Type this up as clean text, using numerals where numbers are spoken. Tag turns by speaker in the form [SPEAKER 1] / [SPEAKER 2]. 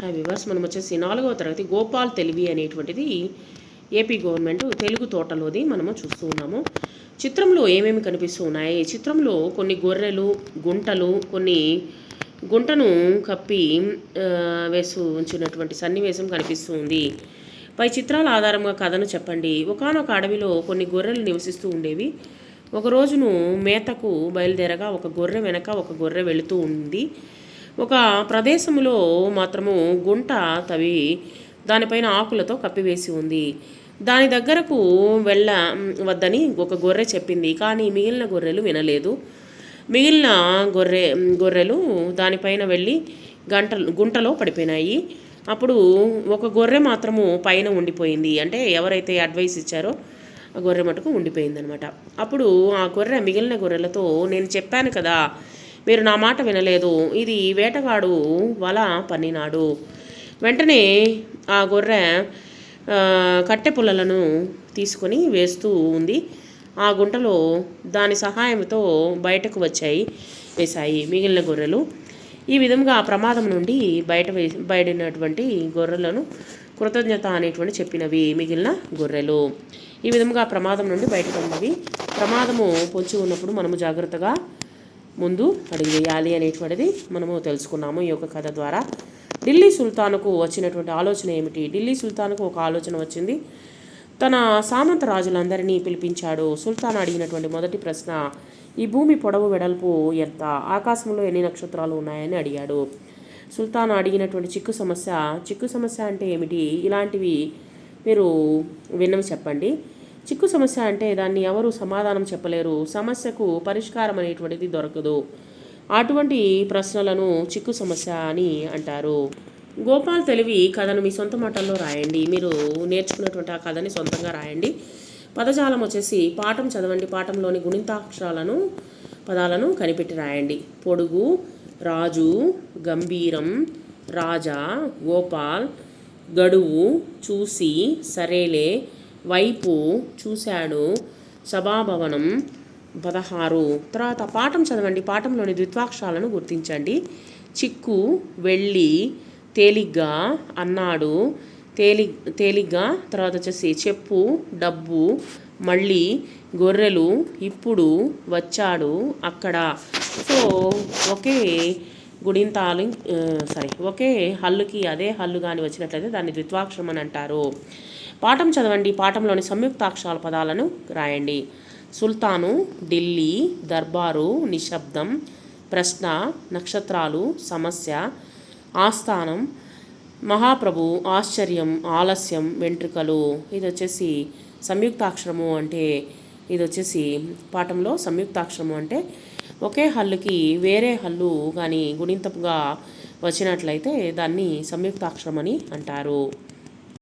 [SPEAKER 1] Hi viewers, మనం వచ్చేసి 4వ తరగతి గోపాల్ తెలివి అనేటువంటిది ఏపీ గవర్నమెంట్ తెలుగు తోటలోది మనము చూస్తూ ఉన్నాము. చిత్రంలో ఏమేమి కనిపిస్తూ ఉన్నాయి? చిత్రంలో కొన్ని గొర్రెలు, గుంటలు, కొన్ని గుంటను కప్పి వేస్తూ ఉంచినటువంటి సన్నివేశం కనిపిస్తూ ఉంది. పై చిత్రాల ఆధారంగా కథను చెప్పండి. ఒకానొక అడవిలో కొన్ని గొర్రెలు నివసిస్తూ ఉండేవి. ఒక రోజును మేతకు బయలుదేరగా ఒక గొర్రె వెనక ఒక గొర్రె వెళుతూ ఉంది. ఒక ప్రదేశంలో మాత్రము గుంట తవ్వి దానిపైన ఆకులతో కప్పివేసి ఉంది. దాని దగ్గరకు వద్దని ఒక గొర్రె చెప్పింది. కానీ మిగిలిన గొర్రెలు వినలేదు. మిగిలిన గొర్రెలు దానిపైన వెళ్ళి గుంటలో పడిపోయినాయి. అప్పుడు ఒక గొర్రె మాత్రము పైన ఉండిపోయింది. అంటే ఎవరైతే అడ్వైస్ ఇచ్చారో ఆ గొర్రె మటుకు ఉండిపోయిందనమాట. అప్పుడు ఆ గొర్రె మిగిలిన గొర్రెలతో, నేను చెప్పాను కదా, మీరు నా మాట వినలేదు, ఇది వేటగాడు వల పన్నినాడు. వెంటనే ఆ గొర్రె కట్టె పుల్లలను తీసుకొని వేస్తూ ఉంది. ఆ గుంటలో దాని సహాయంతో బయటకు వేశాయి మిగిలిన గొర్రెలు. ఈ విధంగా ఆ ప్రమాదం నుండి బయటనటువంటి గొర్రెలను కృతజ్ఞత అనేటువంటి చెప్పినవి మిగిలిన గొర్రెలు. ఈ విధంగా ప్రమాదం నుండి బయటపడినవి. ప్రమాదము పొంచి ఉన్నప్పుడు మనము జాగ్రత్తగా ముందు అడుగు వేయాలి అనేటువంటిది మనము తెలుసుకున్నాము ఈ యొక్క కథ ద్వారా. ఢిల్లీ సుల్తానుకు వచ్చినటువంటి ఆలోచన ఏమిటి? ఢిల్లీ సుల్తానుకు ఒక ఆలోచన వచ్చింది. తన సామంత రాజులందరినీ పిలిపించాడు. సుల్తాన్ అడిగినటువంటి మొదటి ప్రశ్న, ఈ భూమి పొడవు వెడల్పు ఎంత? ఆకాశంలో ఎన్ని నక్షత్రాలు ఉన్నాయని అడిగాడు. సుల్తాన్ అడిగినటువంటి చిక్కు సమస్య అంటే ఏమిటి? ఇలాంటివి మీరు విన్నవి చెప్పండి. చిక్కు సమస్య అంటే దాన్ని ఎవరు సమాధానం చెప్పలేరు, సమస్యకు పరిష్కారం అనేటువంటిది దొరకదు. అటువంటి ప్రశ్నలను చిక్కు సమస్య అని అంటారు. గోపాల్ తెలివి కథను మీ సొంత మాటల్లో రాయండి. మీరు నేర్చుకున్నటువంటి ఆ కథని సొంతంగా రాయండి. పదజాలం వచ్చేసి పాఠం చదవండి. పాఠంలోని గుణితాక్షరాలను పదాలను కనిపెట్టి రాయండి. పొడుగు, రాజు, గంభీరం, రాజా, గోపాల్, గడువు, చూసి, సరేలే, వైపు, చూశాడు, సభాభవనం, 16. తర్వాత పాఠం చదవండి. పాఠంలోని ద్విత్వాక్షరాలను గుర్తించండి. చిక్కు, వెళ్ళి, తేలిగ్గా, అన్నాడు, తేలిగ్గా. తర్వాత వచ్చేసి చెప్పు, డబ్బు, మళ్ళీ, గొర్రెలు, ఇప్పుడు, వచ్చాడు, అక్కడ. సో ఒకే హల్లుకి అదే హల్లు కానీ వచ్చినట్లయితే దాన్ని ద్విత్వాక్షరం అని అంటారు. పాఠం చదవండి. పాఠంలోని సంయుక్తాక్షరాల పదాలను రాయండి. సుల్తాను, ఢిల్లీ, దర్బారు, నిశ్శబ్దం, ప్రశ్న, నక్షత్రాలు, సమస్య, ఆస్థానం, మహాప్రభు, ఆశ్చర్యం, ఆలస్యం, వెంట్రుకలు. ఇది వచ్చేసి సంయుక్తాక్షరము అంటే, ఇది వచ్చేసి పాఠంలో సంయుక్తాక్షరము అంటే ఒకే హల్లుకి వేరే హల్లు కానీ గుణింతపుగా వచ్చినట్లయితే దాన్ని సంయుక్తాక్షరం అని అంటారు.